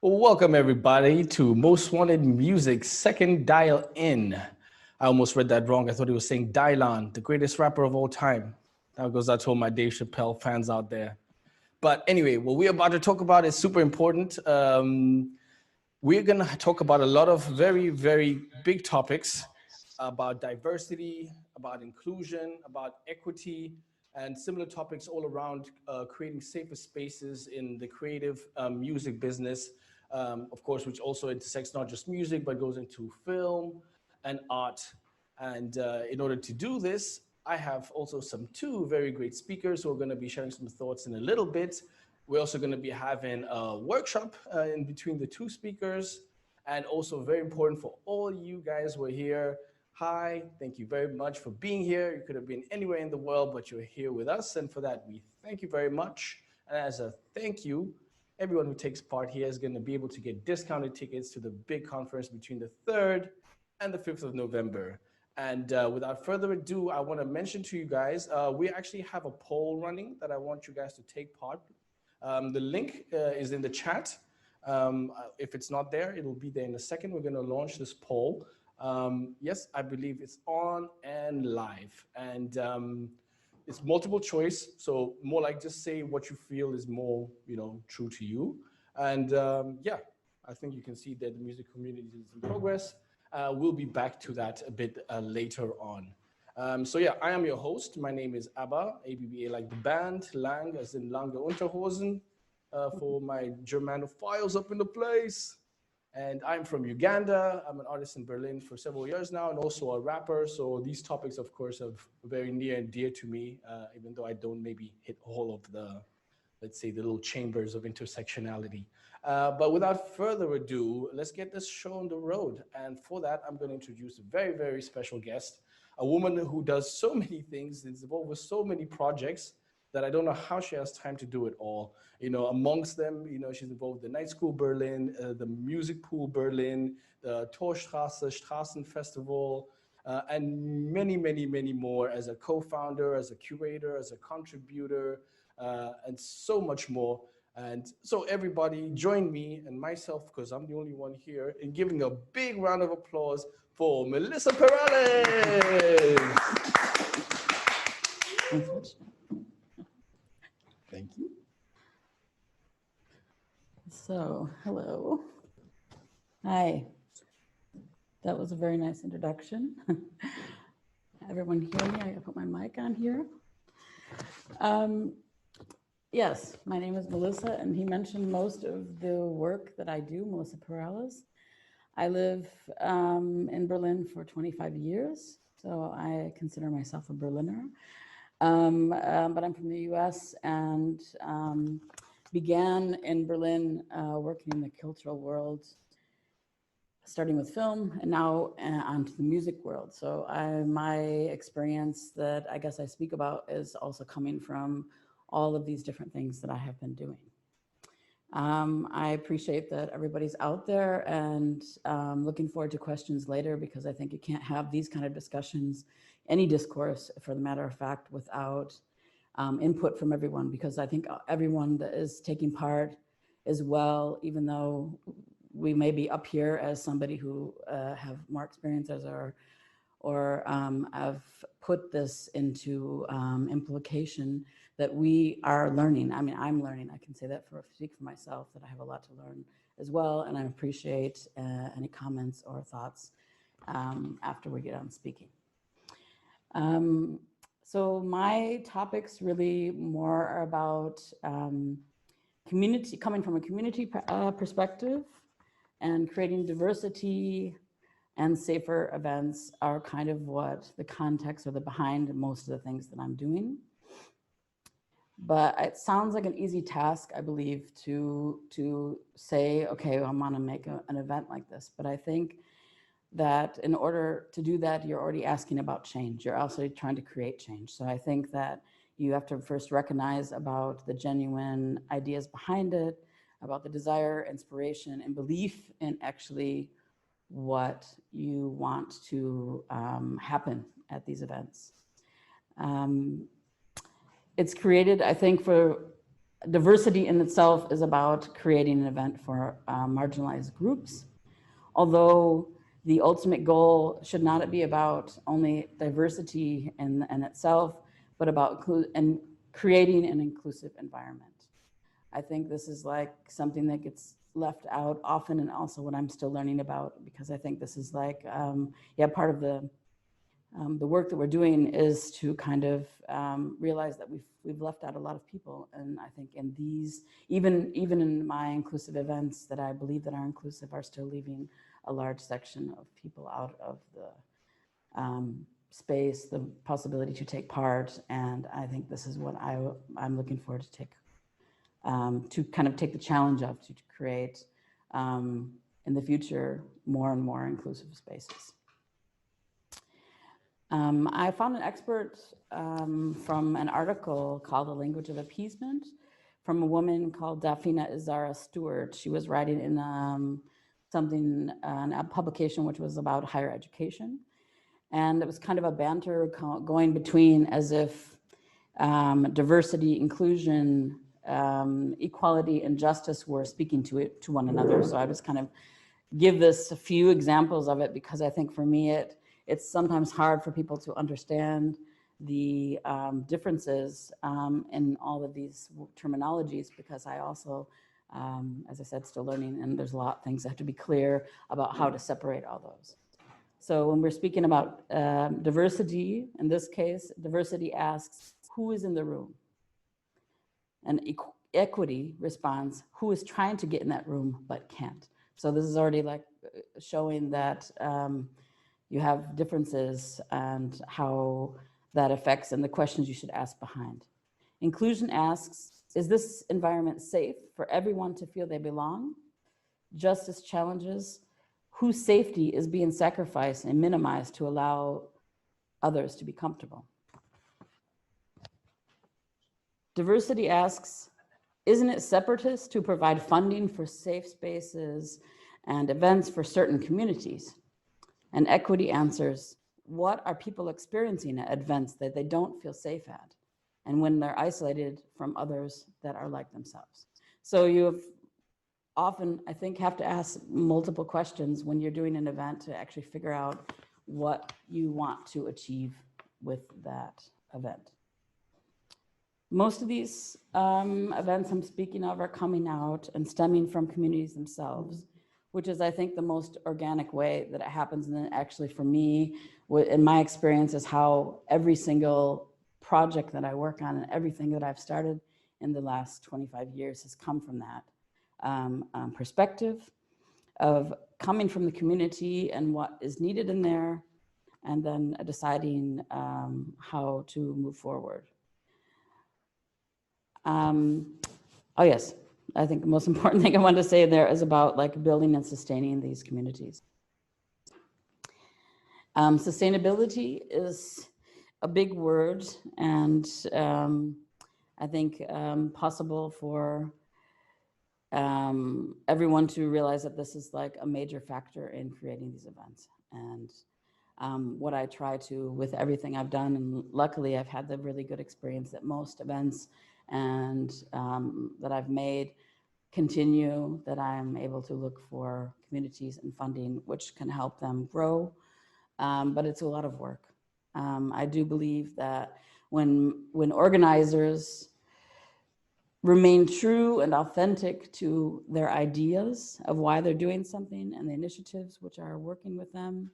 Welcome everybody to Most Wanted Music's second dial in. I almost read that wrong. I thought he was saying Dylan, the greatest rapper of all time. That goes out to all my Dave Chappelle fans out there. But anyway, what we're about to talk about is super important. We're gonna talk about a lot of very, very big topics about diversity, about inclusion, about equity, and similar topics all around creating safer spaces in the creative music business, of course, which also intersects not just music, but goes into film and art. And in order to do this, I have also two very great speakers who are going to be sharing some thoughts in a little bit. We're also going to be having a workshop in between the two speakers. And also very important for all you guys who are here. Hi, thank you very much for being here. You could have been anywhere in the world, but you're here with us. And for that, we thank you very much. And as a thank you, everyone who takes part here is going to be able to get discounted tickets to the big conference between the 3rd and the 5th of November. And without further ado, I want to mention to you guys, we actually have a poll running that I want you guys to take part. The link is in the chat. If it's not there, it'll be there in a second. We're going to launch this poll. Yes, I believe it's on and live. And it's multiple choice. So more like just say what you feel is more, true to you. And yeah, I think you can see that the music community is in progress. We'll be back to that a bit later on. So yeah, I am your host. My name is ABBA, ABBA like the band, Lang as in lange Unterhosen, for my Germanophiles up in the place. And I'm from Uganda. I'm an artist in Berlin for several years now and also a rapper. So these topics, of course, are very near and dear to me, even though I don't maybe hit all of the, let's say, the little chambers of intersectionality. But without further ado, let's get this show on the road. And for that, I'm going to introduce a very, very special guest, a woman who does so many things, is involved with so many projects that I don't know how she has time to do it all. Amongst them, she's involved with the Night School Berlin, the Music Pool Berlin, the Torstrassenfestival, and many, many, many more as a co-founder, as a curator, as a contributor, and so much more. And so everybody join me and myself, because I'm the only one here, in giving a big round of applause for Melissa Perales. Thank you. So, hello. Hi. That was a very nice introduction. Everyone hear me? I gotta put my mic on here. Yes, my name is Melissa, and he mentioned most of the work that I do, Melissa Perales. I live in Berlin for 25 years, so I consider myself a Berliner. But I'm from the US and began in Berlin working in the cultural world, starting with film and now onto the music world. So my experience that I guess I speak about is also coming from all of these different things that I have been doing. I appreciate that everybody's out there and looking forward to questions later, because I think you can't have these kind of discussions, any discourse for the matter of fact, without input from everyone, because I think everyone that is taking part as well, even though we may be up here as somebody who have more experience as or have put this into implication that we are learning. I mean, I'm learning. I can say that speak for myself, that I have a lot to learn as well. And I appreciate any comments or thoughts after we get on speaking. So my topics really more are about community, coming from a community perspective, and creating diversity and safer events are kind of what the context or the behind most of the things that I'm doing. But it sounds like an easy task, I believe, to say, okay, I want to make an event like this. But I think that in order to do that, you're already asking about change. You're also trying to create change. So I think that you have to first recognize about the genuine ideas behind it, about the desire, inspiration, and belief in actually what you want to happen at these events. It's created, I think, for diversity in itself is about creating an event for marginalized groups, although the ultimate goal should not be about only diversity in itself, but about creating an inclusive environment. I think this is like something that gets left out often, and also what I'm still learning about, because I think this is like, part of the work that we're doing is to kind of realize that we've left out a lot of people. And I think in these, even in my inclusive events that I believe that are inclusive, are still leaving a large section of people out of the space, the possibility to take part. And I think this is what I'm looking forward to kind of take the challenge of, to create in the future more and more inclusive spaces. I found an expert from an article called The Language of Appeasement from a woman called Dafina Izara Stewart. She was writing in a publication which was about higher education. And it was kind of a banter going between as if diversity, inclusion, equality, and justice were speaking to one another. So I just kind of give this a few examples of it, because I think for me it's sometimes hard for people to understand the differences in all of these terminologies, because I also, as I said, still learning, and there's a lot of things that have to be clear about how to separate all those. So when we're speaking about diversity, in this case, diversity asks, who is in the room? And equity responds, who is trying to get in that room but can't? So this is already like showing that you have differences and how that affects, and the questions you should ask behind. Inclusion asks, is this environment safe for everyone to feel they belong? Justice challenges, whose safety is being sacrificed and minimized to allow others to be comfortable? Diversity asks, isn't it separatist to provide funding for safe spaces and events for certain communities? And equity answers, what are people experiencing at events that they don't feel safe at, and when they're isolated from others that are like themselves? So you often, I think, have to ask multiple questions when you're doing an event to actually figure out what you want to achieve with that event. Most of these events I'm speaking of are coming out and stemming from communities themselves, which is, I think, the most organic way that it happens. And then actually for me, in my experience, is how every single project that I work on and everything that I've started in the last 25 years has come from that perspective of coming from the community and what is needed in there, and then deciding how to move forward. Oh yes, I think the most important thing I wanted to say there is about like building and sustaining these communities. Sustainability is a big word, and I think possible for everyone to realize that this is like a major factor in creating these events. And what I try to, with everything I've done, and luckily I've had the really good experience that most events and that I've made continue, that I'm able to look for communities and funding which can help them grow, but it's a lot of work. I do believe that when organizers remain true and authentic to their ideas of why they're doing something and the initiatives which are working with them,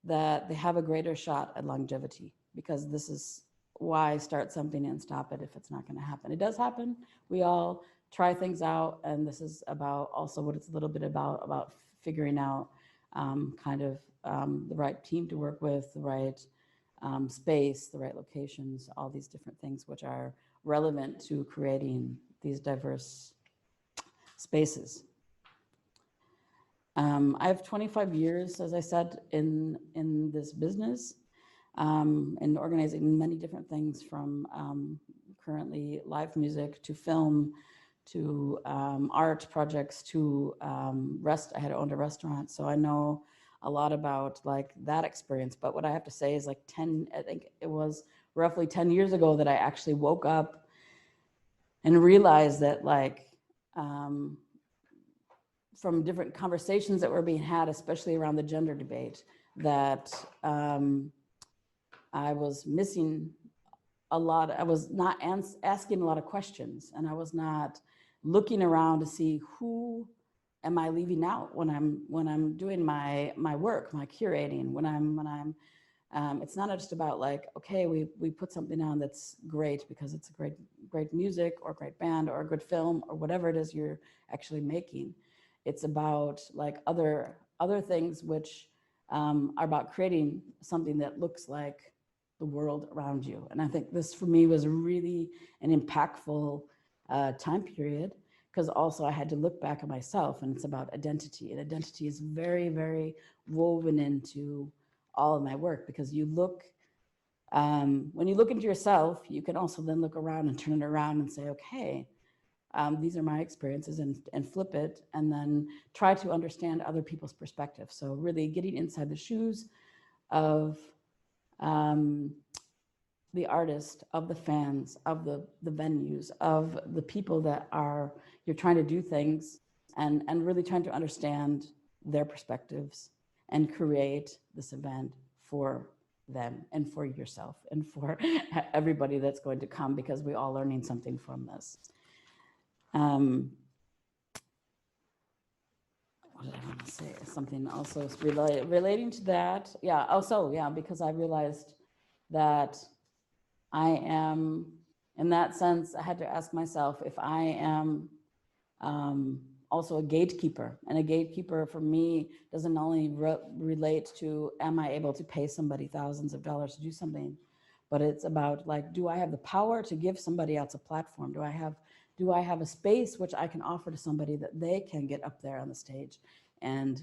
that they have a greater shot at longevity, because this is why start something and stop it if it's not going to happen. It does happen. We all try things out, and this is about also what it's a little bit about figuring out kind of the right team to work with, the right space, the right locations, all these different things which are relevant to creating these diverse spaces. I have 25 years, as I said, in this business, and organizing many different things, from currently live music to film to art projects to I had owned a restaurant, so I know a lot about like that experience. But what I have to say is, like I think it was roughly 10 years ago that I actually woke up and realized that like, from different conversations that were being had, especially around the gender debate, that I was missing a lot. I was not asking a lot of questions, and I was not looking around to see who am I leaving out when I'm doing my work, my curating, when I'm it's not just about like, okay, we put something on that's great because it's a great music or great band or a good film or whatever it is you're actually making. It's about like other things which are about creating something that looks like the world around you. And I think this for me was really an impactful time period, because also I had to look back at myself, and it's about identity. And identity is very, very woven into all of my work, because you look, when you look into yourself, you can also then look around and turn it around and say, okay, these are my experiences, and flip it, and then try to understand other people's perspective. So really getting inside the shoes of the artist, of the fans, of the venues, of the people that are, you're trying to do things, and really trying to understand their perspectives and create this event for them and for yourself and for everybody that's going to come, because we're all learning something from this. What did I want to say? Something also relating to that. Yeah, also, yeah, because I realized that I am, in that sense, I had to ask myself if I am also a gatekeeper. And a gatekeeper for me doesn't only relate to, am I able to pay somebody thousands of dollars to do something, but it's about like, do I have the power to give somebody else a platform? Do I have a space which I can offer to somebody that they can get up there on the stage and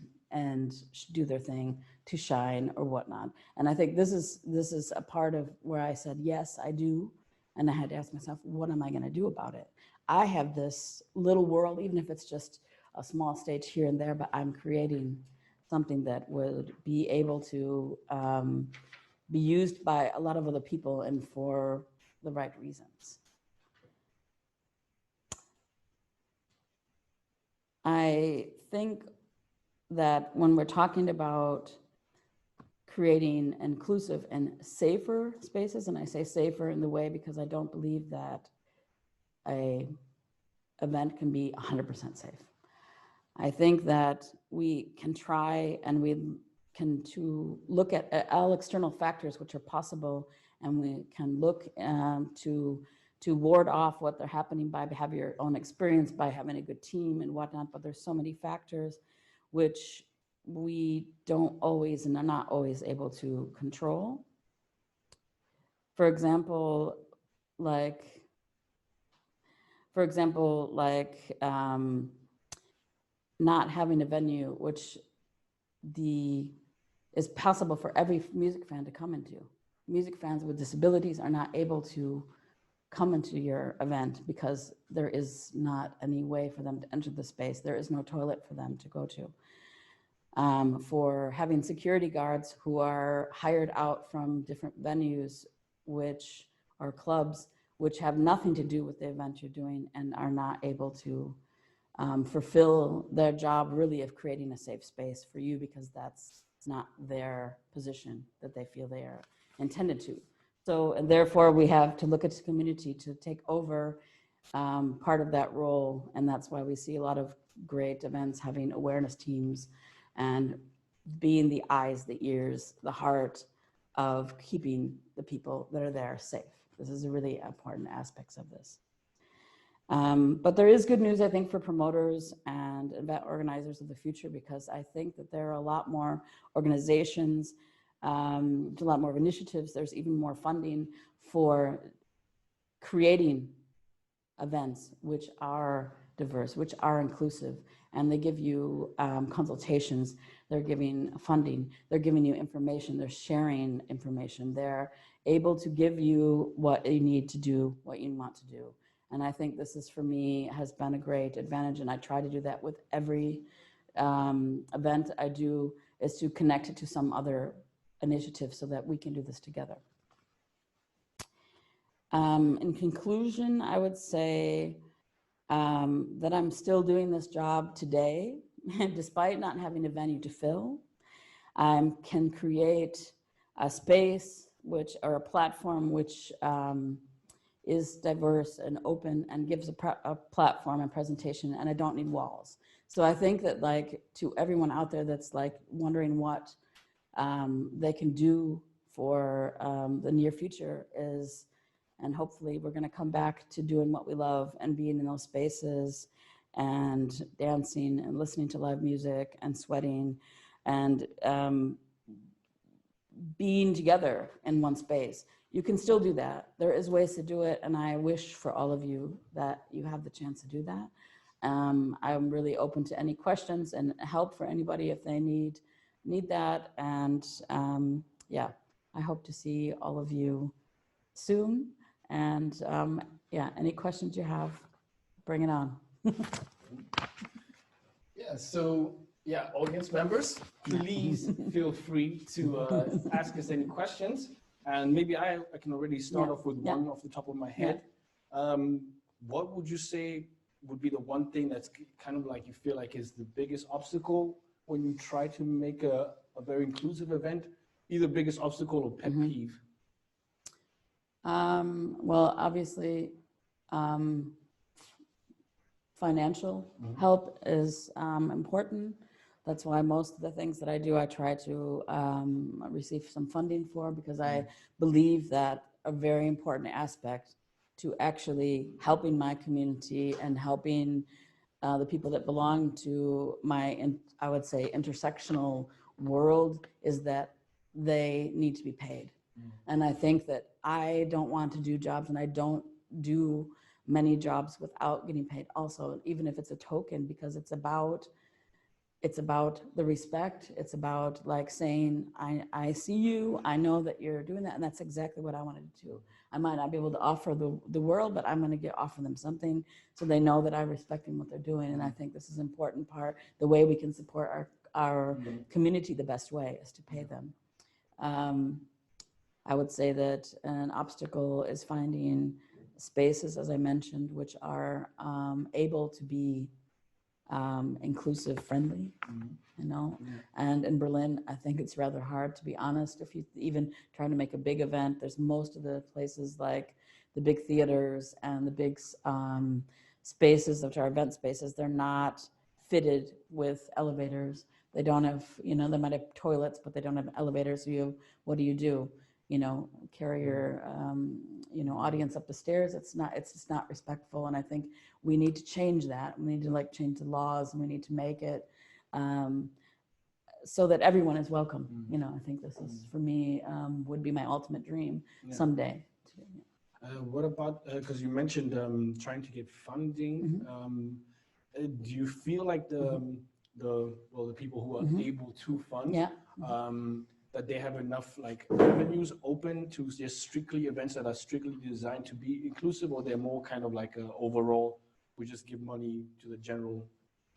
do their thing, to shine or whatnot? And I think this is a part of where I said, yes, I do. And I had to ask myself, what am I going to do about it? I have this little world, even if it's just a small stage here and there, but I'm creating something that would be able to be used by a lot of other people and for the right reasons. I think that when we're talking about creating inclusive and safer spaces, and I say safer in the way because I don't believe that an event can be 100% safe. I think that we can try, and we can to look at all external factors which are possible, and we can look to ward off what they're happening by have your own experience, by having a good team and whatnot. But there's so many factors which we don't always and are not always able to control. For example, like not having a venue which is possible for every music fan to come into. Music fans with disabilities are not able to come into your event because there is not any way for them to enter the space. There is no toilet for them to go to. For having security guards who are hired out from different venues, which are clubs, which have nothing to do with the event you're doing, and are not able to fulfill their job really of creating a safe space for you, because that's not their position that they feel they are intended to. So, and therefore we have to look at the community to take over part of that role. And that's why we see a lot of great events having awareness teams and being the eyes, the ears, the heart of keeping the people that are there safe. This is a really important aspects of this. But there is good news, I think, for promoters and event organizers of the future, because I think that there are a lot more organizations, a lot more initiatives. There's even more funding for creating events which are diverse, which are inclusive, and they give you consultations, they're giving funding, they're giving you information, they're sharing information, they're able to give you what you need to do, what you want to do. And I think this is, for me, has been a great advantage, and I try to do that with every event I do, is to connect it to some other initiative so that we can do this together. In conclusion, I would say that I'm still doing this job today, despite not having a venue to fill. I can create a space or a platform which is diverse and open and gives a platform and presentation, and I don't need walls. So I think that, like, to everyone out there that's like wondering what they can do for the near future is, and hopefully we're going to come back to doing what we love and being in those spaces and dancing and listening to live music and sweating and being together in one space. You can still do that. There is ways to do it, and I wish for all of you that you have the chance to do that. I'm really open to any questions and help for anybody if they need that. And yeah, I hope to see all of you soon. And yeah, any questions you have, bring it on. Yeah, so yeah, audience members, please feel free to ask us any questions. And maybe I can already start off with one off the top of my head. What would you say would be the one thing that's kind of like you feel like is the biggest obstacle when you try to make a very inclusive event? Either biggest obstacle or pet peeve? Well, obviously, financial help is important. That's why most of the things that I do, I try to receive some funding for, because I believe that a very important aspect to actually helping my community and helping the people that belong to my, I would say, intersectional world is that they need to be paid. And I think that I don't want to do jobs, and I don't do many jobs without getting paid also, even if it's a token, because it's about the respect. It's about like saying, I see you, I know that you're doing that, and that's exactly what I wanted to do. I might not be able to offer the world, but I'm going to offer them something so they know that I respect them, what they're doing. And I think this is an important part. The way we can support our community the best way is to pay them. I would say that an obstacle is finding spaces, as I mentioned, which are able to be inclusive, friendly, you know. And in Berlin, I think it's rather hard, to be honest. If you even try to make a big event, there's most of the places like the big theaters and the big spaces, which are event spaces, they're not fitted with elevators. They don't have, you know, they might have toilets, but they don't have elevators. So what do? You know, carry your, you know, audience up the stairs. It's just not respectful. And I think we need to change that. We need to like change the laws, and we need to make it so that everyone is welcome. You know, I think this is, for me, would be my ultimate dream someday. What about, because you mentioned trying to get funding, do you feel like the people who are able to fund, that they have enough like avenues open to just strictly events that are strictly designed to be inclusive, or they're more kind of like overall, we just give money to the general,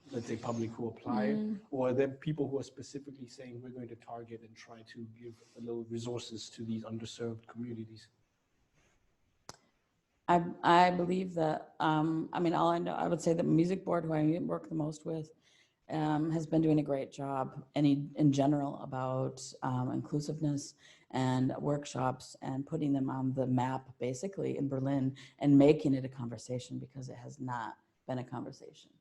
let's say, public who apply, or are there people who are specifically saying we're going to target and try to give a little resources to these underserved communities? I believe that, I mean, all I know, I would say the music board, who I work the most with, has been doing a great job in general about inclusiveness and workshops and putting them on the map basically in Berlin and making it a conversation, because it has not been a conversation.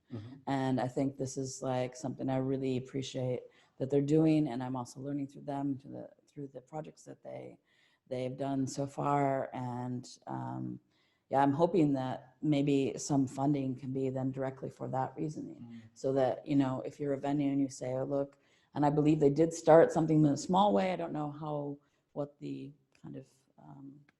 And I think this is like something I really appreciate that they're doing, and I'm also learning through them, through the projects that they've done so far. And yeah, I'm hoping that maybe some funding can be then directly for that reasoning, so that, you know, if you're a venue and you say, oh, look, and I believe they did start something in a small way. I don't know what the kind of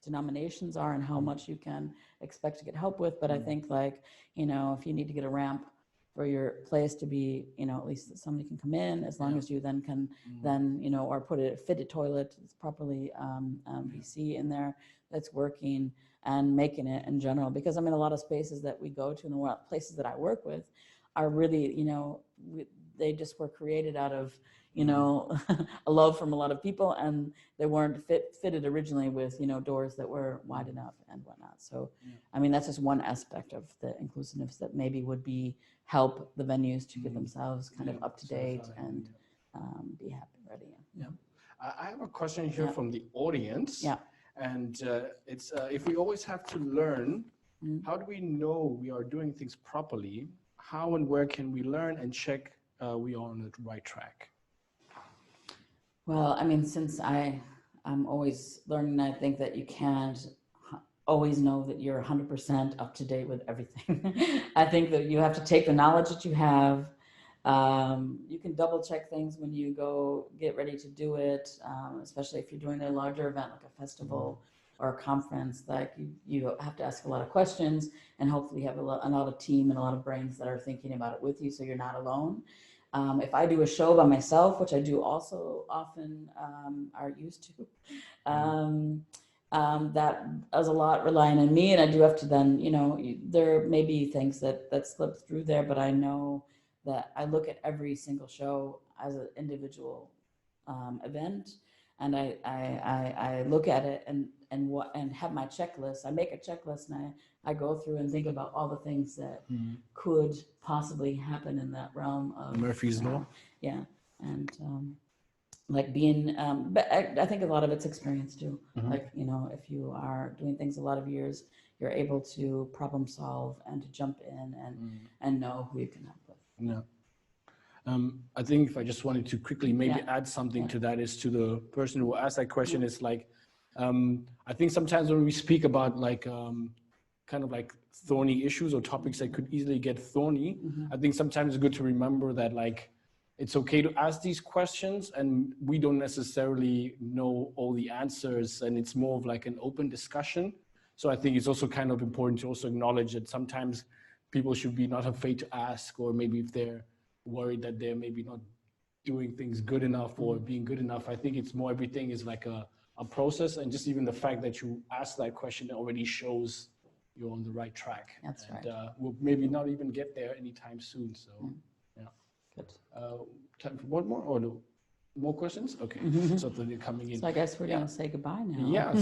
denominations are and how much you can expect to get help with, but I think, like, you know, if you need to get a ramp for your place to be, you know, at least that somebody can come in, as long as you then can then, you know, or put a fitted toilet, it's properly VC in there that's working, and making it in general. Because I mean, a lot of spaces that we go to and the places that I work with are really, you know, they just were created out of, you know, a love from a lot of people, and they weren't fitted originally with, you know, doors that were wide enough and whatnot. So, I mean, that's just one aspect of the inclusiveness that maybe would be help the venues to get themselves kind of up to date and be happy, ready. Yeah. I have a question here from the audience. Yeah. And it's if we always have to learn, how do we know we are doing things properly? How and where can we learn and check we are on the right track? Well, I mean, since I'm always learning, I think that you can't always know that you're 100% up to date with everything. I think that you have to take the knowledge that you have. You can double check things when you go get ready to do it, especially if you're doing a larger event like a festival or a conference. Like you have to ask a lot of questions, and hopefully you have a lot of team and a lot of brains that are thinking about it with you, so you're not alone. If I do a show by myself, which I do also often, are used to, that is a lot relying on me, and I do have to then, you know, there may be things that slip through there, but I know that I look at every single show as an individual event, and I look at it and have my checklist. I make a checklist, and I go through and think about all the things that could possibly happen in that realm of Murphy's Law. Yeah, and like being, but I think a lot of it's experience too. Like, you know, if you are doing things a lot of years, you're able to problem solve and to jump in and know who you can help with. Yeah. I think if I just wanted to quickly maybe add something to that, is to the person who asked that question, is like, I think sometimes when we speak about like kind of like thorny issues or topics that could easily get thorny, I think sometimes it's good to remember that like it's okay to ask these questions, and we don't necessarily know all the answers, and it's more of like an open discussion. So I think it's also kind of important to also acknowledge that sometimes people should be not afraid to ask, or maybe if they're worried that they're maybe not doing things good enough or being good enough. I think it's more, everything is like a process, and just even the fact that you ask that question already shows you're on the right track. That's right. We'll maybe not even get there anytime soon. So yeah. Good. Time for one more, or no? More questions? Okay, so they're coming in. So I guess we're going to say goodbye now. Yeah,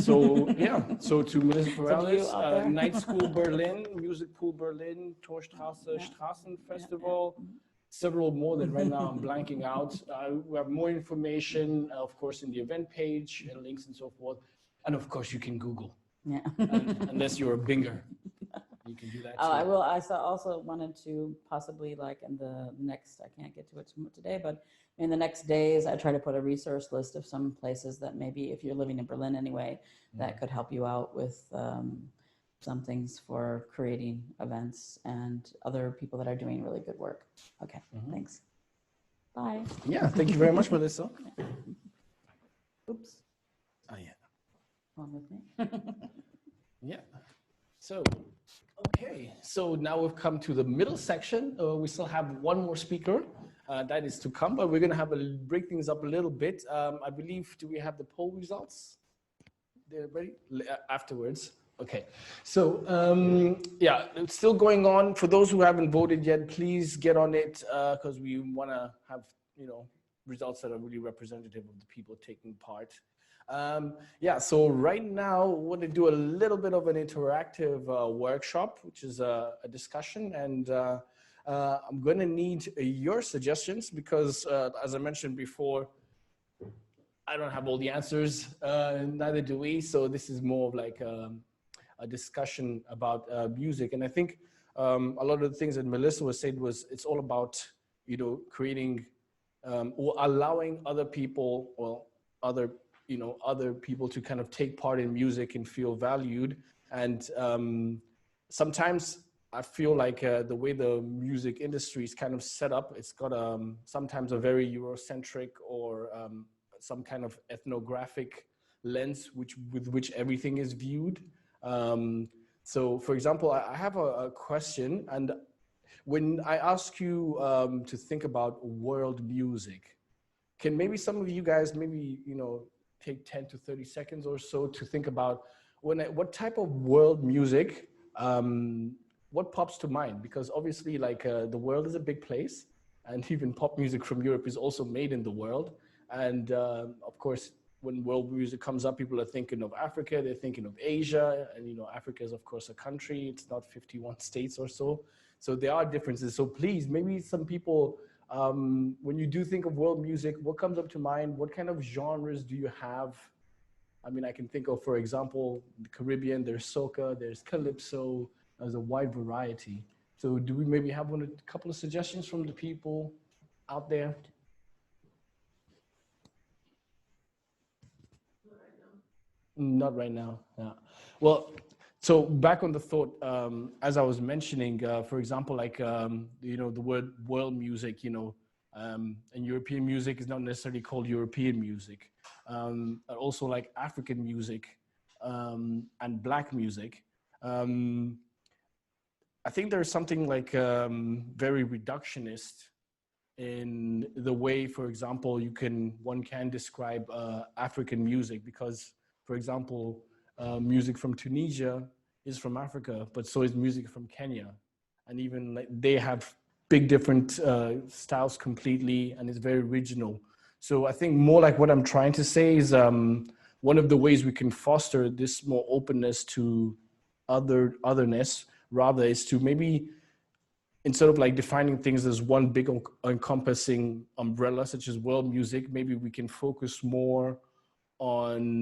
so to Melissa Perales, Night School Berlin, Music Pool Berlin, Torstrassenfestival, several more that right now I'm blanking out. We have more information, of course, in the event page and links and so forth. And of course, you can Google. Yeah. Unless you're a binger. You can do that too. I will. I also wanted to possibly, like in the next, I can't get to it today, but in the next days, I try to put a resource list of some places that maybe, if you're living in Berlin anyway, that could help you out with some things for creating events and other people that are doing really good work. Okay, thanks. Bye. Yeah, thank you very much, Melissa. Oops. Oh, yeah. On with me. Yeah. So, okay. So now we've come to the middle section. We still have one more speaker that is to come, but we're going to have break things up a little bit. I believe, do we have the poll results? They're ready? Afterwards. Okay. So, yeah, it's still going on. For those who haven't voted yet, please get on it, because we want to have, you know, results that are really representative of the people taking part. Yeah, so right now we're going to do a little bit of an interactive workshop, which is a discussion, and I'm going to need your suggestions because, as I mentioned before, I don't have all the answers, neither do we, so this is more of like a discussion about music. And I think a lot of the things that Melissa was saying was, it's all about, you know, creating or allowing other people, well, other people to kind of take part in music and feel valued. And sometimes I feel like the way the music industry is kind of set up, it's got sometimes a very Eurocentric or some kind of ethnographic lens with which everything is viewed. So for example, I have a question, and when I ask you to think about world music, can maybe some of you guys maybe, you know, take 10 to 30 seconds or so to think about what type of world music, what pops to mind? Because obviously, like, the world is a big place, and even pop music from Europe is also made in the world. And of course, when world music comes up, people are thinking of Africa, they're thinking of Asia, and you know, Africa is of course a country, it's not 51 states or so. So there are differences. So please, maybe some people, when you do think of world music, what comes up to mind? What kind of genres do you have? I mean, I can think of, for example, the Caribbean, there's soca, there's calypso, there's a wide variety. So do we maybe have a couple of suggestions from the people out there? Not right now. Yeah. Well, so back on the thought, as I was mentioning, for example, like, you know, the word world music, you know, and European music is not necessarily called European music. Also like African music and Black music. I think there's something like very reductionist in the way, for example, one can describe African music, because, for example, music from Tunisia is from Africa, but so is music from Kenya, and even like they have big different styles completely, and it's very original. So I think more like what I'm trying to say is one of the ways we can foster this more openness to otherness rather is to maybe, instead of like defining things as one big encompassing umbrella, such as world music, maybe we can focus more on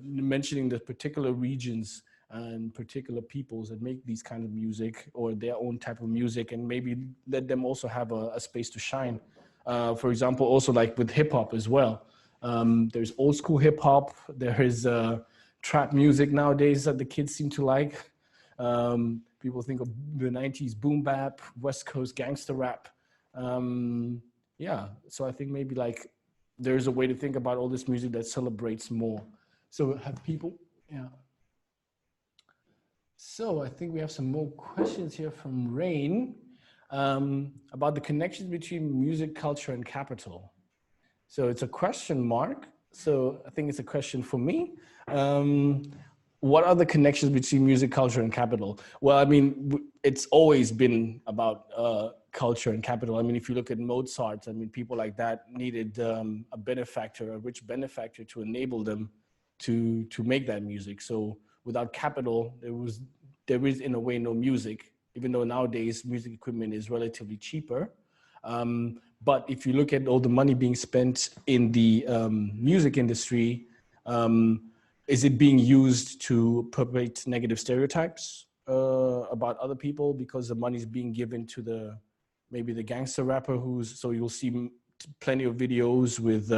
mentioning the particular regions and particular peoples that make these kind of music or their own type of music, and maybe let them also have a space to shine. For example, also like with hip hop as well. There's old school hip hop, there is trap music nowadays that the kids seem to like. People think of the 90s boom bap, West Coast gangster rap. Yeah, so I think maybe like there's a way to think about all this music that celebrates more. So have people, yeah. So I think we have some more questions here from Rain about the connections between music, culture, and capital. So it's a question mark. So I think it's a question for me. What are the connections between music, culture, and capital? Well, I mean, it's always been about culture and capital. I mean, if you look at Mozart, I mean, people like that needed a benefactor, a rich benefactor to enable them to make that music. So without capital, there is in a way no music, even though nowadays music equipment is relatively cheaper. But if you look at all the money being spent in the music industry, is it being used to perpetuate negative stereotypes about other people because the money is being given to maybe the gangster rapper so you'll see plenty of videos with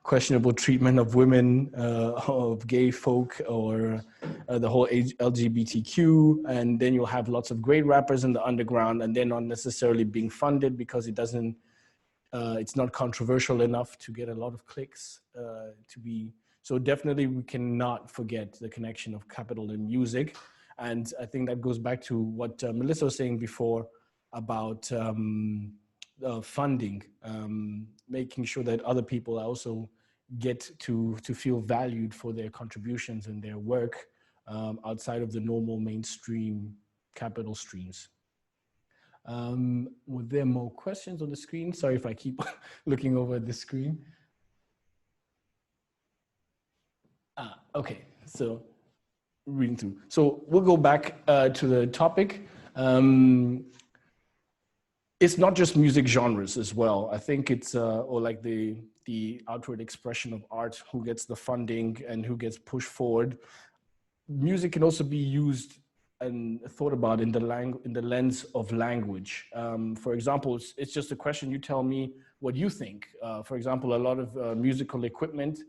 questionable treatment of women, of gay folk, or the whole LGBTQ, and then you'll have lots of great rappers in the underground, and they're not necessarily being funded because it's not controversial enough to get a lot of clicks to be. So definitely we cannot forget the connection of capital and music. And I think that goes back to what Melissa was saying before about funding, making sure that other people also get to feel valued for their contributions and their work outside of the normal mainstream capital streams. Were there more questions on the screen? Sorry if I keep looking over at the screen. Okay, so reading through. So we'll go back to the topic. It's not just music genres as well. I think it's, or like the outward expression of art, who gets the funding and who gets pushed forward. Music can also be used and thought about in the lens of language. For example, it's just a question, you tell me what you think. For example, a lot of musical equipment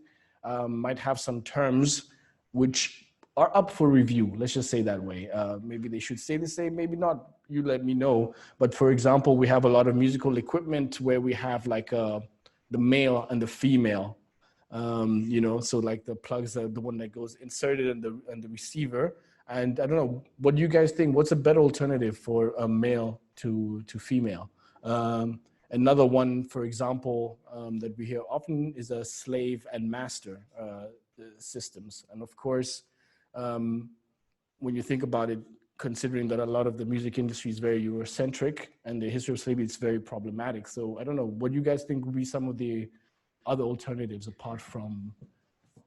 might have some terms which are up for review, let's just say that way. Maybe they should stay the same, maybe not, you let me know. But for example, we have a lot of musical equipment where we have like the male and the female, you know, so like the plugs are the one that goes inserted in the receiver. And I don't know, what do you guys think? What's a better alternative for a male to female? Another one, for example, that we hear often is a slave and master systems. And of course, when you think about it, considering that a lot of the music industry is very Eurocentric and the history of slavery is very problematic. So I don't know, what do you guys think would be some of the other alternatives apart from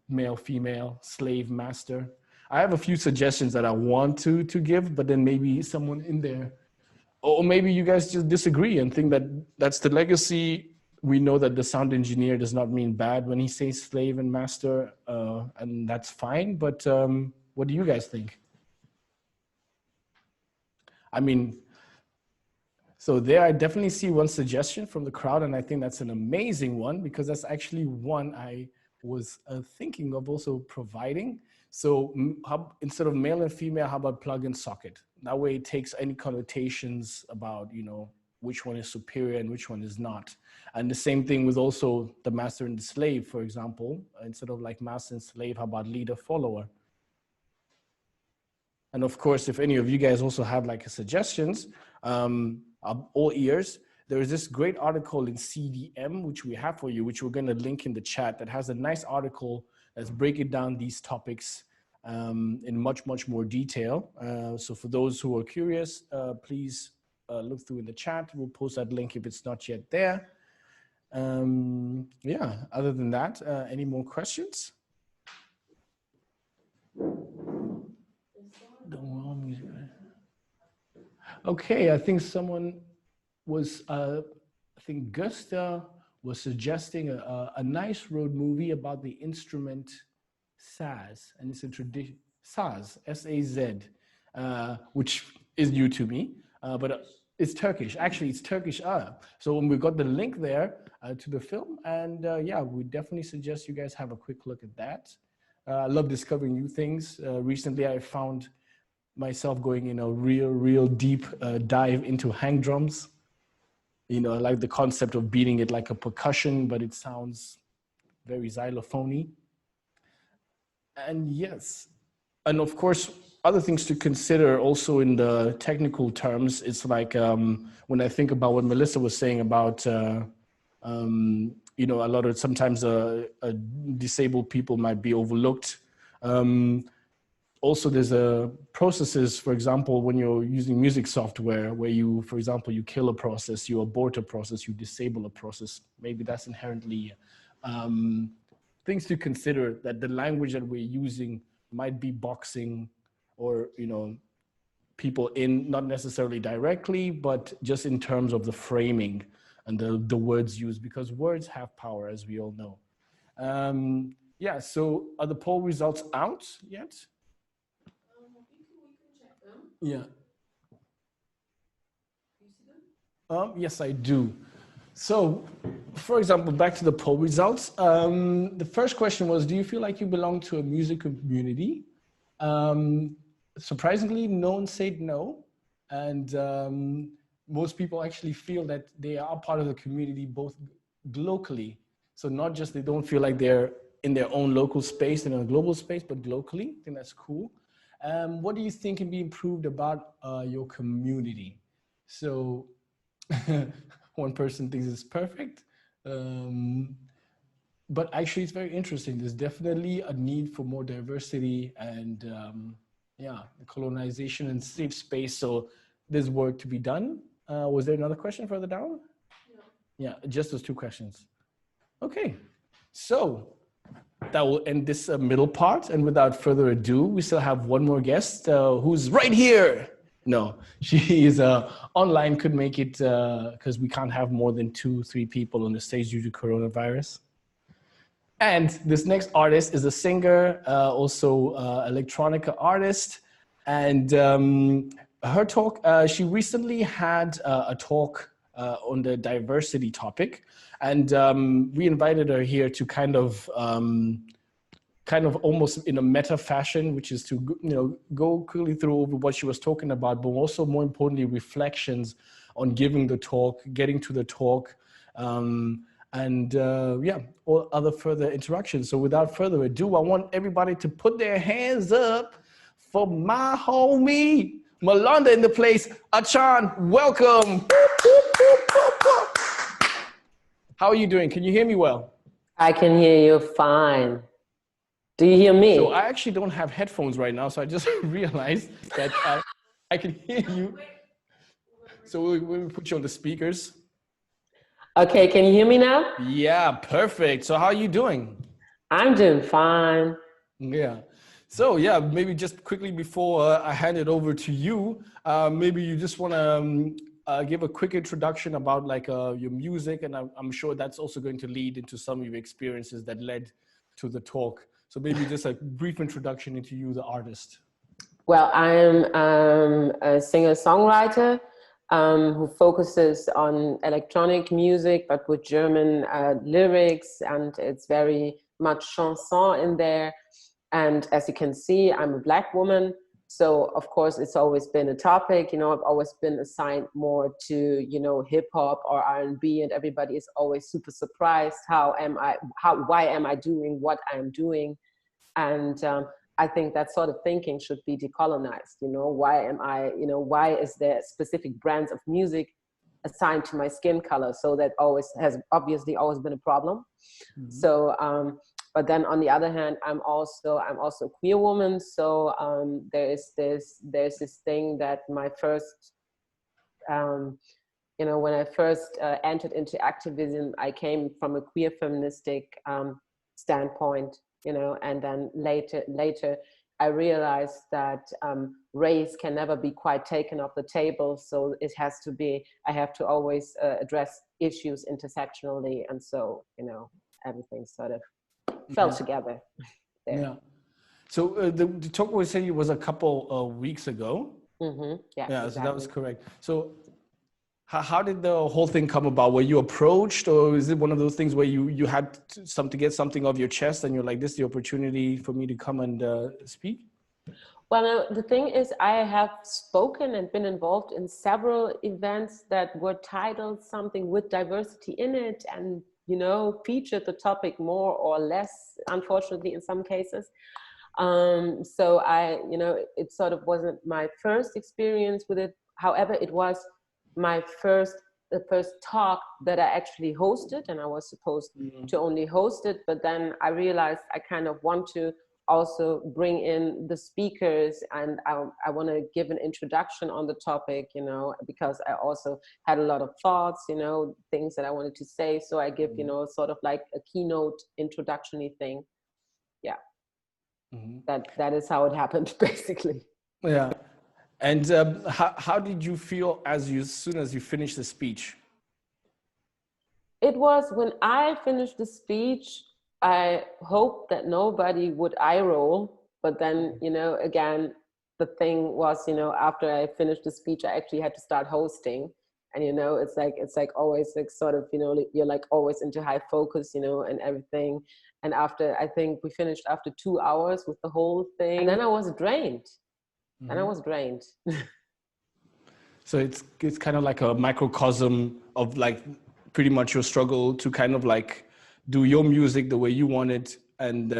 male, female, slave, master? I have a few suggestions that I want to give, but then maybe someone in there, or maybe you guys just disagree and think that that's the legacy. We know that the sound engineer does not mean bad when he says slave and master, and that's fine. But what do you guys think? I mean, so there I definitely see one suggestion from the crowd, and I think that's an amazing one because that's actually one I was thinking of also providing. So instead of male and female, how about plug and socket? That way it takes any connotations about, you know, which one is superior and which one is not. And the same thing with also the master and the slave, for example. Instead of like master and slave, how about leader, follower? And of course, if any of you guys also have like suggestions, I'm all ears. There is this great article in CDM, which we have for you, which we're going to link in the chat, that has a nice article that's breaking down these topics in much, much more detail. So for those who are curious, please look through in the chat. We'll post that link if it's not yet there. Yeah, other than that, any more questions? Okay, I think someone was, I think Gusta was suggesting a nice road movie about the instrument saz, and it's a tradition, saz, S-A-Z, which is new to me, but it's Turkish. Actually, it's Turkish. So we got the link there to the film, and yeah, we definitely suggest you guys have a quick look at that. I love discovering new things. Recently, I found myself going in a real deep dive into hang drums. You know, I like the concept of beating it like a percussion, but it sounds very xylophony. And yes, and of course, other things to consider also in the technical terms, it's like when I think about what Melissa was saying about, you know, a lot of sometimes disabled people might be overlooked. Also, there's processes, for example, when you're using music software where you, for example, you kill a process, you abort a process, you disable a process. Maybe that's inherently things to consider, that the language that we're using might be boxing or, you know, people in, not necessarily directly, but just in terms of the framing and the words used, because words have power, as we all know. Yeah, so are the poll results out yet? Yeah. Yes, I do. So, for example, back to the poll results. The first question was, do you feel like you belong to a music community? Surprisingly, no one said no. And most people actually feel that they are part of the community, both locally. So not just they don't feel like they're in their own local space and in a global space, but locally. I think that's cool. What do you think can be improved about your community? So one person thinks it's perfect, but actually it's very interesting. There's definitely a need for more diversity and yeah, colonization and safe space. So there's work to be done. Was there another question further down? No. Yeah, just those two questions. Okay, so that will end this middle part. And without further ado, we still have one more guest who's right here. No, she is online, could make it because we can't have more than 2-3 people on the stage due to coronavirus. And this next artist is a singer, also electronica artist. And her talk, she recently had a talk on the diversity topic. And we invited her here to kind of almost in a meta fashion, which is to, you know, go quickly through over what she was talking about, but also more importantly, reflections on giving the talk, getting to the talk, and yeah, all other further interactions. So without further ado, I want everybody to put their hands up for my homie, Malonda in the place. Achan, welcome. How are you doing? Can you hear me well? I can hear you fine. Do you hear me? So I actually don't have headphones right now, so I just realized that I can hear you. So we'll put you on the speakers. Okay, can you hear me now? Yeah, perfect. So how are you doing? I'm doing fine. Yeah. So yeah, maybe just quickly before I hand it over to you, maybe you just want to give a quick introduction about like your music, and I'm sure that's also going to lead into some of your experiences that led to the talk. So maybe just a brief introduction into you, the artist. Well, I'm a singer-songwriter who focuses on electronic music, but with German lyrics, and it's very much chanson in there. And as you can see, I'm a Black woman. So of course, it's always been a topic, you know, I've always been assigned more to, you know, hip hop or R&B, and everybody is always super surprised. Why am I doing what I'm doing? And I think that sort of thinking should be decolonized. You know, why is there specific brands of music assigned to my skin color? So that has obviously always been a problem. Mm-hmm. So, but then on the other hand, I'm also a queer woman. So there's this thing that my first, you know, when I first entered into activism, I came from a queer feministic standpoint, you know, and then later I realized that race can never be quite taken off the table. So it has to be, I have to always address issues intersectionally. And so, you know, everything sort of fell together there. Yeah. So the talk we said was a couple of weeks ago. Mm-hmm. Yeah, exactly. So that was correct. So how did the whole thing come about? Were you approached, or is it one of those things where you had to get something off your chest and you're like, this is the opportunity for me to come and speak? Well, the thing is, I have spoken and been involved in several events that were titled something with diversity in it, and, you know, featured the topic more or less, unfortunately, in some cases. So you know, it sort of wasn't my first experience with it. However, it was the first talk that I actually hosted, and I was supposed to only host it, but then I realized I kind of want to also bring in the speakers, and I want to give an introduction on the topic, you know, because I also had a lot of thoughts, you know, things that I wanted to say. So I give, you know, sort of like a keynote introduction-y thing. Yeah. Mm-hmm. That is how it happened, basically. Yeah. And how did you feel as soon as you finished the speech? It was when I finished the speech, I hoped that nobody would eye roll, but then, you know, again, the thing was, you know, after I finished the speech, I actually had to start hosting. And, you know, it's like always like sort of, you know, you're like always into high focus, you know, and everything. And I think we finished after 2 hours with the whole thing. And then I was drained. So it's kind of like a microcosm of like pretty much your struggle to kind of like do your music the way you want it. And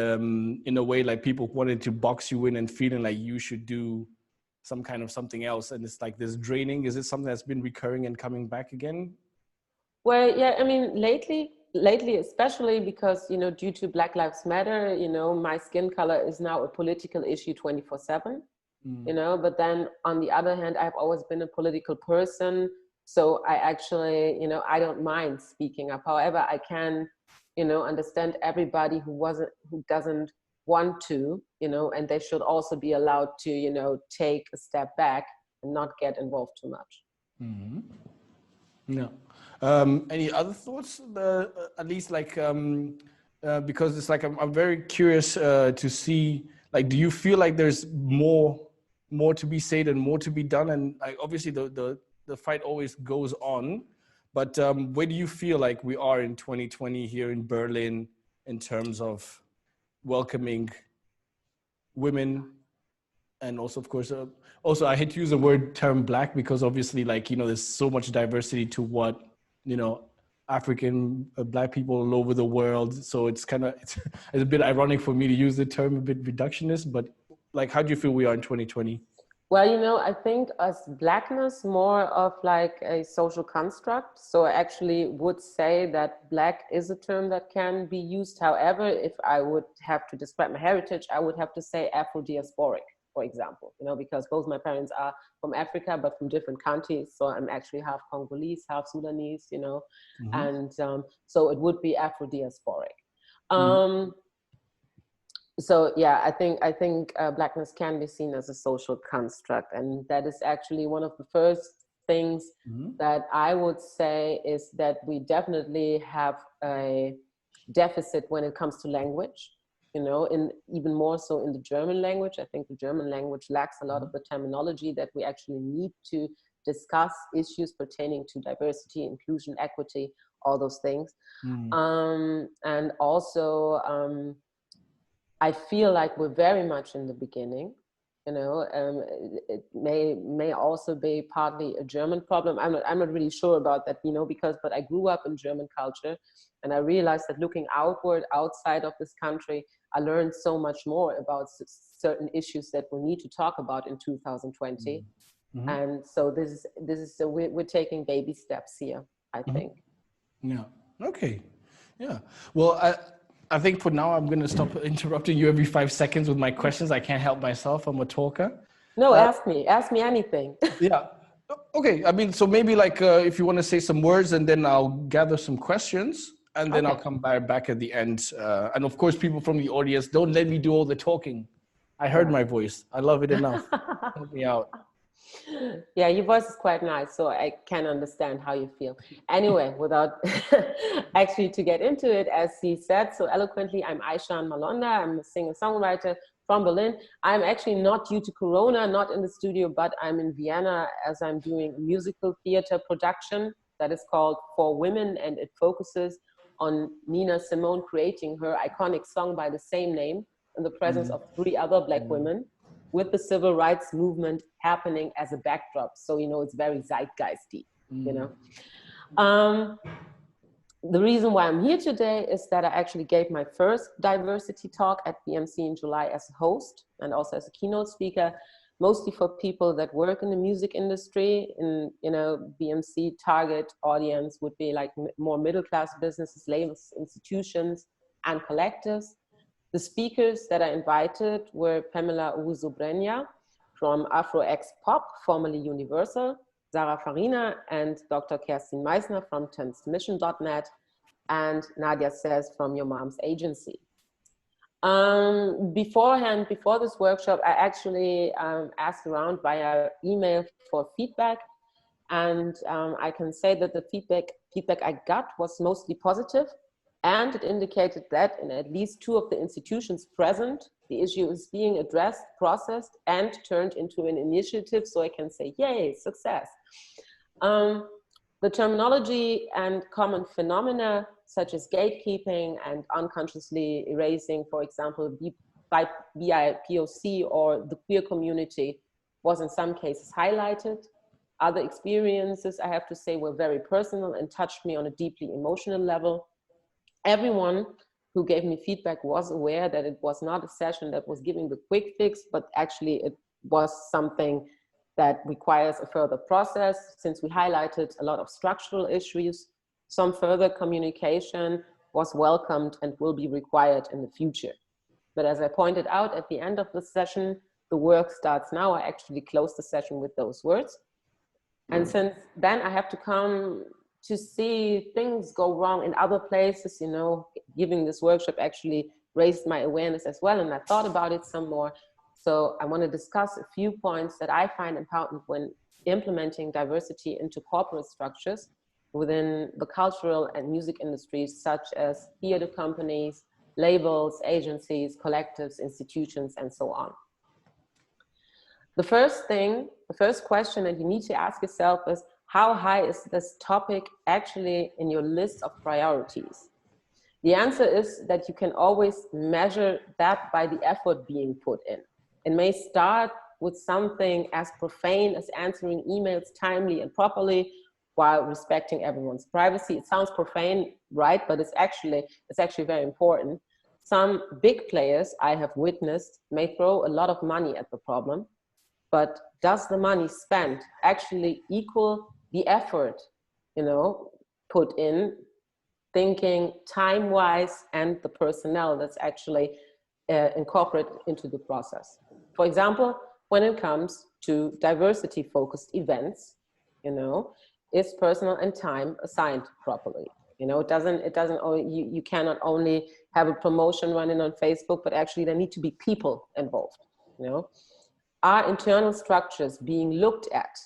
in a way, like people wanted to box you in and feeling like you should do some kind of something else. And it's like this draining. Is it something that's been recurring and coming back again? Well, yeah, I mean, lately, especially because, you know, due to Black Lives Matter, you know, my skin color is now a political issue 24/7, you know, but then on the other hand, I've always been a political person. So I actually, you know, I don't mind speaking up. However, I can, you know, understand everybody who doesn't want to, you know, and they should also be allowed to, you know, take a step back and not get involved too much. Mm-hmm. No. Any other thoughts? At least like, because it's like, I'm very curious to see, like, do you feel like there's more to be said and more to be done? And like, obviously the fight always goes on, but where do you feel like we are in 2020 here in Berlin in terms of welcoming women? And also, of course, also I hate to use the term Black, because obviously, like, you know, there's so much diversity to what, you know, African Black people all over the world. So it's kind of, it's a bit ironic for me to use the term a bit reductionist, but like, how do you feel we are in 2020? Well, you know, I think as Blackness more of like a social construct. So I actually would say that Black is a term that can be used. However, if I would have to describe my heritage, I would have to say Afro-diasporic. for example, you know, because both my parents are from Africa, but from different countries. So I'm actually half Congolese, half Sudanese, you know, and so it would be Afro-diasporic. So yeah, I think Blackness can be seen as a social construct, and that is actually one of the first things that I would say is that we definitely have a deficit when it comes to language, you know, even more so in the German language. I think the German language lacks a lot of the terminology that we actually need to discuss issues pertaining to diversity, inclusion, equity, all those things. And also, I feel like we're very much in the beginning, you know. It may also be partly a German problem. I'm not really sure about that, you know, but I grew up in German culture, and I realized that looking outward, outside of this country, I learned so much more about certain issues that we need to talk about in 2020. And so we're taking baby steps here, I think. Yeah. Okay. Yeah. Well, I think for now I'm going to stop interrupting you every 5 seconds with my questions. I can't help myself. I'm a talker. No, ask me anything. Yeah. Okay. I mean, so maybe like if you want to say some words, and then I'll gather some questions, and then I'll come back at the end. And of course, people from the audience, don't let me do all the talking. I heard my voice. I love it enough. Help me out. Yeah, your voice is quite nice, so I can understand how you feel. Anyway, without actually to get into it, as he said so eloquently, I'm Aishan Malonda. I'm a singer-songwriter from Berlin. I'm actually not due to Corona, not in the studio, but I'm in Vienna as I'm doing a musical theater production that is called For Women, and it focuses on Nina Simone creating her iconic song by the same name in the presence of 3 other Black women, with the civil rights movement happening as a backdrop. So, you know, it's very zeitgeisty, you know. The reason why I'm here today is that I actually gave my first diversity talk at BMC in July as a host and also as a keynote speaker, mostly for people that work in the music industry. In, you know, BMC target audience would be like more middle-class businesses, labels, institutions, and collectives. The speakers that I invited were Pamela Uwuzu-Brenya from Afro X Pop, formerly Universal, Sarah Farina and Dr. Kerstin Meissner from transmission.net, and Nadia Says from Your Mom's Agency. Beforehand, before this workshop, I actually asked around via email for feedback, and I can say that the feedback I got was mostly positive, and it indicated that in at least 2 of the institutions present, the issue is being addressed, processed, and turned into an initiative, so I can say, yay, success. The terminology and common phenomena such as gatekeeping and unconsciously erasing, for example, BIPOC or the queer community was in some cases highlighted. Other experiences, I have to say, were very personal and touched me on a deeply emotional level. Everyone who gave me feedback was aware that it was not a session that was giving the quick fix, but actually it was something that requires a further process. Since we highlighted a lot of structural issues, some further communication was welcomed and will be required in the future. But as I pointed out at the end of the session, the work starts now. I actually closed the session with those words. And since then I have to come to see things go wrong in other places, you know, giving this workshop actually raised my awareness as well. And I thought about it some more. So I want to discuss a few points that I find important when implementing diversity into corporate structures within the cultural and music industries, such as theater companies, labels, agencies, collectives, institutions, and so on. The first question that you need to ask yourself is, how high is this topic actually in your list of priorities? The answer is that you can always measure that by the effort being put in. It may start with something as profane as answering emails timely and properly while respecting everyone's privacy. It sounds profane, right? But it's actually very important. Some big players I have witnessed may throw a lot of money at the problem, but does the money spent actually equal the effort, you know, put in, thinking time-wise and the personnel that's actually incorporated into the process? For example, when it comes to diversity-focused events, you know, is personal and time assigned properly? You know, you cannot only have a promotion running on Facebook, but actually there need to be people involved, you know. Are internal structures being looked at?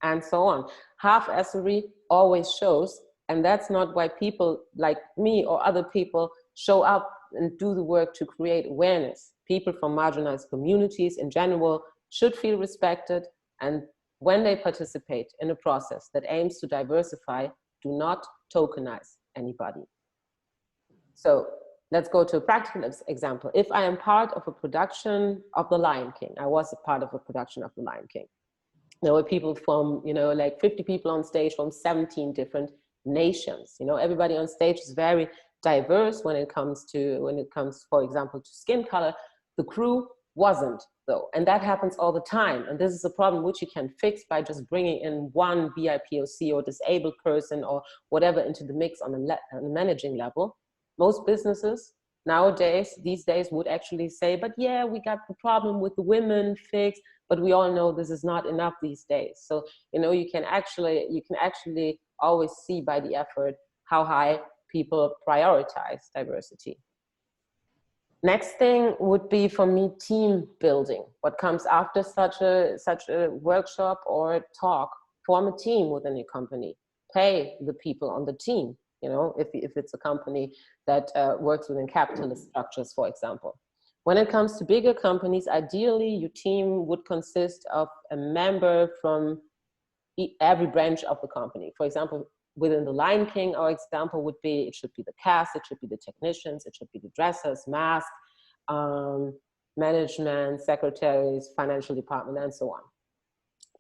And so on. Half-assery always shows, and that's not why people like me or other people show up and do the work to create awareness. People from marginalized communities in general should feel respected, and when they participate in a process that aims to diversify, do not tokenize anybody. So let's go to a practical example. If I am part of a production of The Lion King, I was a part of a production of The Lion King. There were people from, you know, like 50 people on stage from 17 different nations. You know, everybody on stage is very diverse when it comes, for example, to skin color. The crew wasn't, though, and that happens all the time. And this is a problem which you can fix by just bringing in one BIPOC or disabled person or whatever into the mix on a managing level. Most businesses nowadays, these days, would actually say, but yeah, we got the problem with the women fixed, but we all know this is not enough these days. So, you know, you can actually always see by the effort how high people prioritize diversity. Next thing would be for me team building. What comes after such a workshop or talk? Form a team within a company. Pay the people on the team. You know, if it's a company that works within capitalist structures, for example. When it comes to bigger companies, ideally your team would consist of a member from every branch of the company. For example, within The Lion King, our example would be, it should be the cast, it should be the technicians, it should be the dressers, mask, management, secretaries, financial department, and so on.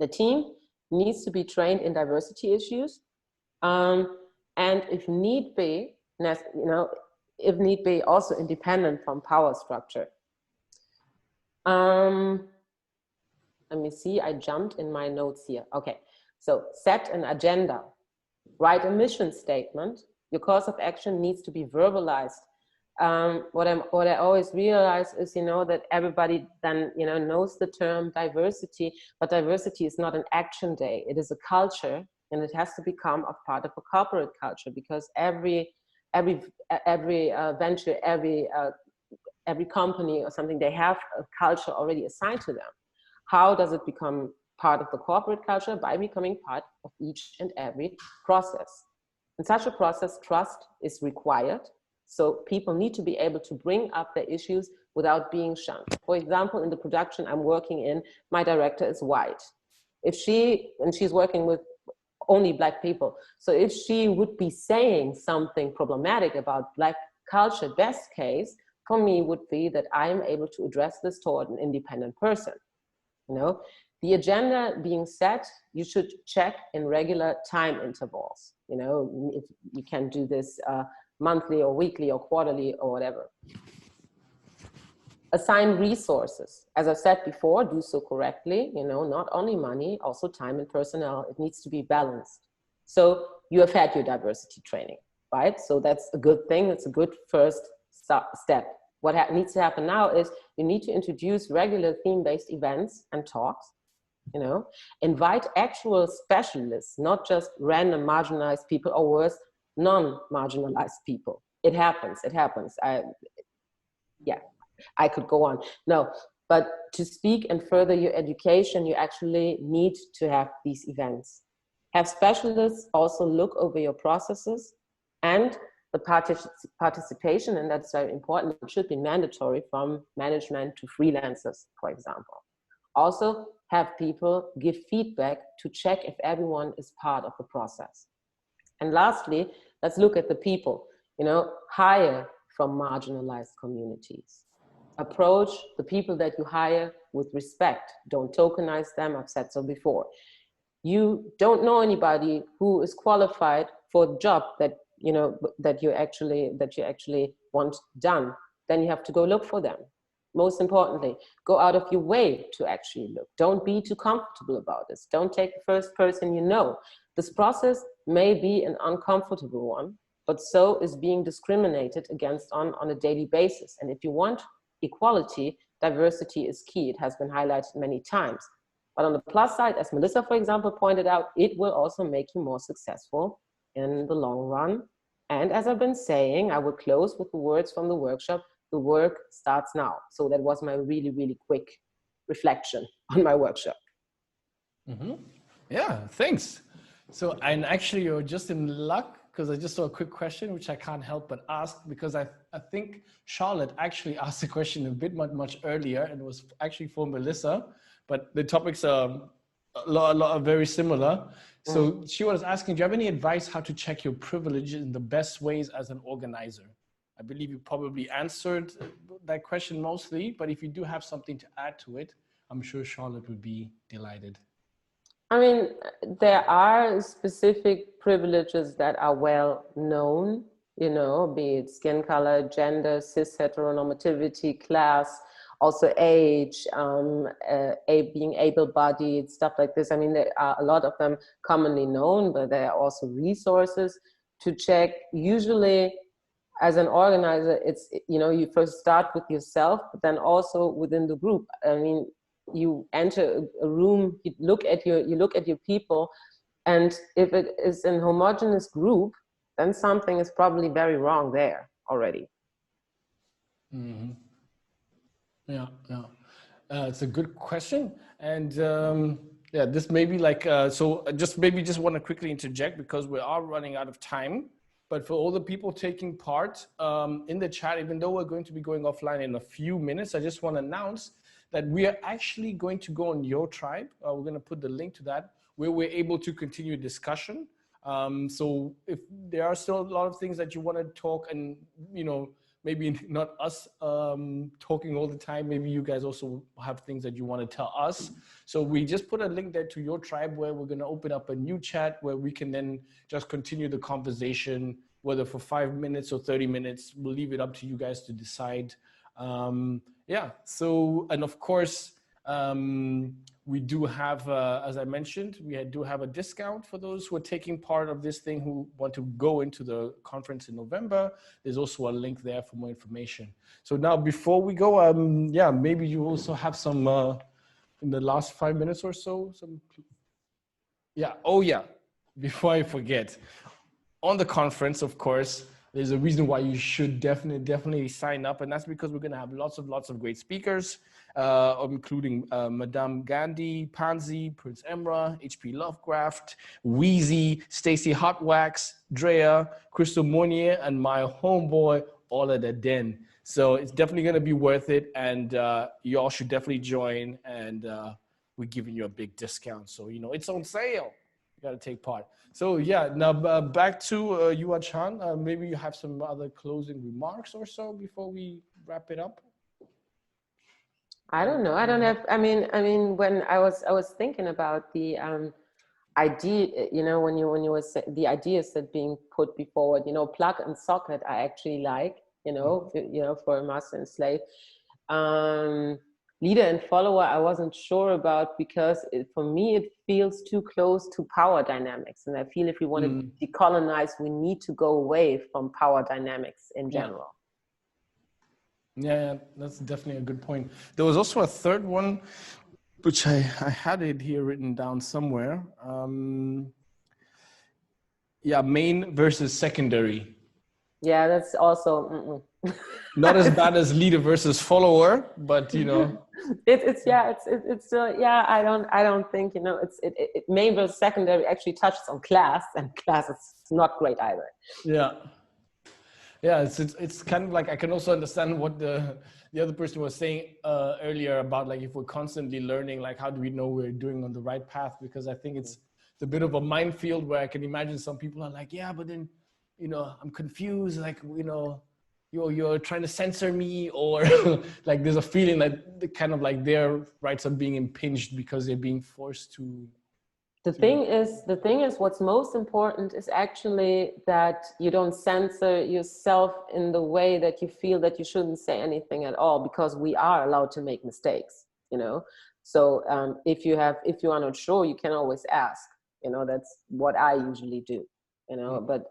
The team needs to be trained in diversity issues, and if need be, also independent from power structure. Let me see, I jumped in my notes here. Okay, so set an agenda, write a mission statement. Your course of action needs to be verbalized. What I always realize is, you know, that everybody then, you know, knows the term diversity, but diversity is not an action day. It is a culture, and it has to become a part of a corporate culture, because every venture, every company or something, they have a culture already assigned to them. How does it become part of the corporate culture? By becoming part of each and every process. In such a process, trust is required. So people need to be able to bring up their issues without being shunned. For example, in the production I'm working in, my director is white. And she's working with only Black people. So if she would be saying something problematic about Black culture, best case for me would be that I am able to address this toward an independent person. You know, the agenda being set, you should check in regular time intervals. You know, if you can do this monthly or weekly or quarterly or whatever. Assign resources. As I said before, do so correctly, you know, not only money, also time and personnel. It needs to be balanced. So you have had your diversity training, right? So that's a good thing. It's a good first step. What needs to happen now is you need to introduce regular theme-based events and talks, you know, invite actual specialists, not just random marginalized people, or worse, non-marginalized people. It happens, it happens. I could go on. No, but to speak and further your education, you actually need to have these events. Have specialists also look over your processes, and the participation, and that's very important, it should be mandatory from management to freelancers, for example. Also have people give feedback to check if everyone is part of the process. And lastly, let's look at the people, you know, hire from marginalized communities. Approach the people that you hire with respect. Don't tokenize them, I've said so before. You don't know anybody who is qualified for the job that, you know, that you actually want done. Then you have to go look for them. Most importantly, go out of your way to actually look. Don't be too comfortable about this. Don't take the first person you know. This process may be an uncomfortable one, but so is being discriminated against on a daily basis. And if you want equality, diversity is key. It has been highlighted many times. But on the plus side, as Melissa, for example, pointed out, it will also make you more successful in the long run. And as I've been saying, I will close with the words from the workshop, the work starts now. So that was my really, really quick reflection on my workshop. Mm-hmm. Yeah, thanks. So, and actually you're just in luck, because I just saw a quick question, which I can't help but ask, because I think Charlotte actually asked the question a bit much earlier, and it was actually for Melissa, but the topics are a lot very similar. So she was asking, do you have any advice how to check your privileges in the best ways as an organizer? I believe you probably answered that question mostly, but if you do have something to add to it, I'm sure Charlotte would be delighted. I mean, there are specific privileges that are well known, you know, be it skin color, gender, cis heteronormativity, class, also age, being able-bodied, stuff like this. I mean, there are a lot of them commonly known, but there are also resources to check. Usually, as an organizer, it's, you know, you first start with yourself, but then also within the group. I mean, you enter a room, you look at your people, and if it is an homogeneous group, then something is probably very wrong there already. Mm-hmm. Yeah. It's a good question, and yeah, this may be like so. Just want to quickly interject because we are running out of time. But for all the people taking part in the chat, even though we're going to be going offline in a few minutes, I just want to announce that we are actually going to go on Your Tribe. We're going to put the link to that, where we're able to continue discussion. So if there are still a lot of things that you want to talk, and you know, maybe not us talking all the time, maybe you guys also have things that you want to tell us. So we just put a link there to Your Tribe, where we're going to open up a new chat where we can then just continue the conversation, whether for 5 minutes or 30 minutes. We'll leave it up to you guys to decide. Yeah, so, and of course, we do have, as I mentioned, we do have a discount for those who are taking part of this thing who want to go into the conference in November. There's also a link there for more information. So now, before we go, yeah, maybe you also have some, in the last 5 minutes or so, some, yeah, oh yeah, before I forget, on the conference, of course, there's a reason why you should definitely sign up, and that's because we're going to have lots of great speakers, including Madame Gandhi, Pansy, Prince Emra, H.P. Lovecraft, Wheezy, Stacey Hotwaxx, Drea, Crystal Monnier, and my homeboy, Ola the Den. So it's definitely going to be worth it, and you all should definitely join, and we're giving you a big discount. So, you know, it's on sale. You got to take part. So yeah, now back to you, Chan. Maybe you have some other closing remarks or so before we wrap it up. I don't know. I don't have. I mean, when I was thinking about the idea, you know, when you were the ideas that being put forward, you know, plug and socket, I actually like, you know, for a master and slave. Leader and follower, I wasn't sure about, because for me, it feels too close to power dynamics. And I feel if we want to decolonize, we need to go away from power dynamics in general. Yeah, that's definitely a good point. There was also a third one, which I had it here written down somewhere. Yeah, main versus secondary. Yeah, that's also not as bad as leader versus follower, but you know, it's still, yeah. I don't think, you know, it main versus secondary actually touches on class, and class is not great either. Yeah, it's kind of like, I can also understand what the other person was saying earlier about, like, if we're constantly learning, like, how do we know we're doing on the right path? Because I think it's a bit of a minefield, where I can imagine some people are like, yeah, but then, you know, I'm confused, like, you know, you're trying to censor me, or like there's a feeling that kind of like their rights are being impinged because they're being forced to. The thing is, what's most important is actually that you don't censor yourself in the way that you feel that you shouldn't say anything at all, because we are allowed to make mistakes, you know. So if you are not sure, you can always ask, you know. That's what I usually do, you know. But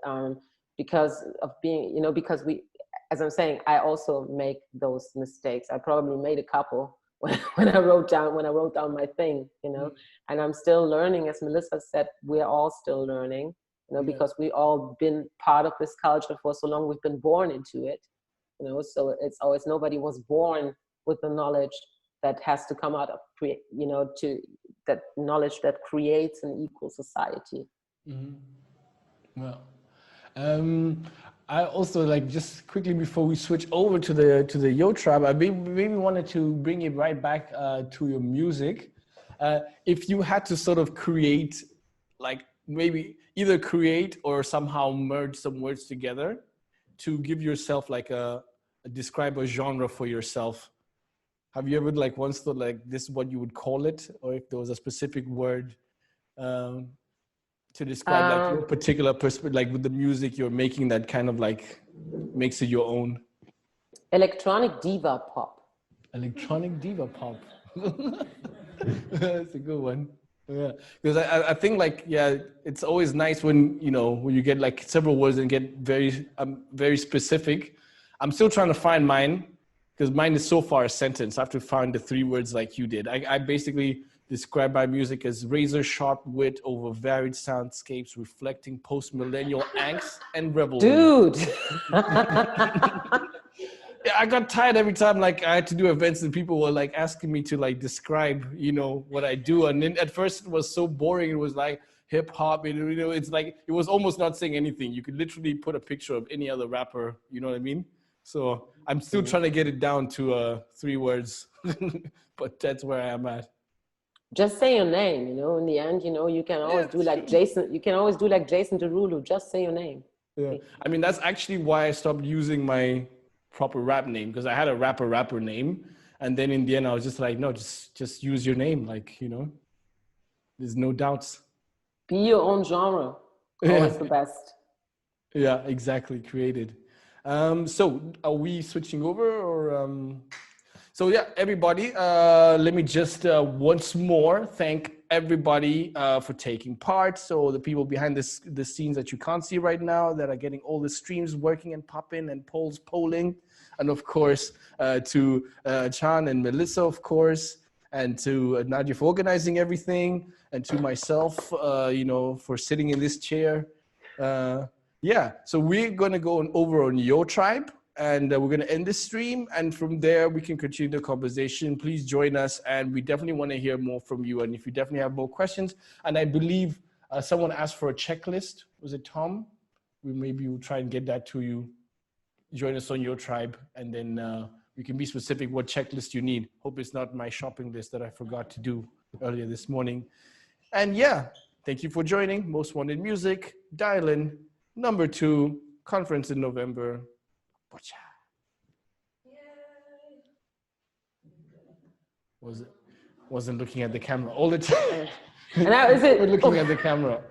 because of being, you know, because as I'm saying, I also make those mistakes. I probably made a couple when I wrote down my thing, you know. And I'm still learning, as Melissa said, we're all still learning, you know, because we all been part of this culture for so long. We've been born into it, you know. So it's always, nobody was born with the knowledge that has to come out of you know, to that knowledge that creates an equal society. Well, I also, like, just quickly before we switch over to the Yo Tribe, I maybe wanted to bring it right back to your music. If you had to sort of create, like, maybe either create or somehow merge some words together to give yourself like describe a genre for yourself, have you ever like once thought like this is what you would call it, or if there was a specific word to describe like your particular perspective, like with the music you're making that kind of like makes it your own? Electronic diva pop. Electronic diva pop. That's a good one. Yeah, because I think like, yeah, it's always nice when, you know, when you get like several words and get very specific. I'm still trying to find mine, because mine is so far a sentence. I have to find the 3 words like you did. I basically describe my music as razor sharp wit over varied soundscapes, reflecting post-millennial angst and revelry. Dude. Yeah, I got tired every time like I had to do events and people were like asking me to like describe, you know, what I do. And then at first it was so boring. It was like hip hop, and you know, it's like, it was almost not saying anything. You could literally put a picture of any other rapper, you know what I mean? So I'm still trying to get it down to 3 words, but that's where I am at. Just say your name, you know, in the end, you know, you can always do like Jason, Derulo, just say your name. Yeah. I mean, that's actually why I stopped using my proper rap name, because I had a rapper name, and then in the end I was just like, no, just use your name, like, you know, there's no doubts. Be your own genre. Always the best. Yeah, exactly. Created. So are we switching over, or so yeah, everybody, let me just once more thank everybody for taking part. So the people behind the scenes that you can't see right now, that are getting all the streams working and popping and polling. And of course, to Chan and Melissa, of course, and to Nadia for organizing everything, and to myself, you know, for sitting in this chair. Yeah, so we're going to go over on Yo Tribe, and we're going to end this stream, and from there we can continue the conversation. Please join us, and we definitely want to hear more from you, and if you definitely have more questions. And I believe someone asked for a checklist. Was it Tom? Maybe we'll try and get that to you. Join us on Yo Tribe, and then we can be specific what checklist you need. Hope it's not my shopping list that I forgot to do earlier this morning. And yeah, thank you for joining Most Wanted Music, Dial In, number 2, conference in November. Wasn't looking at the camera all the time. And that was it. We're looking at the camera.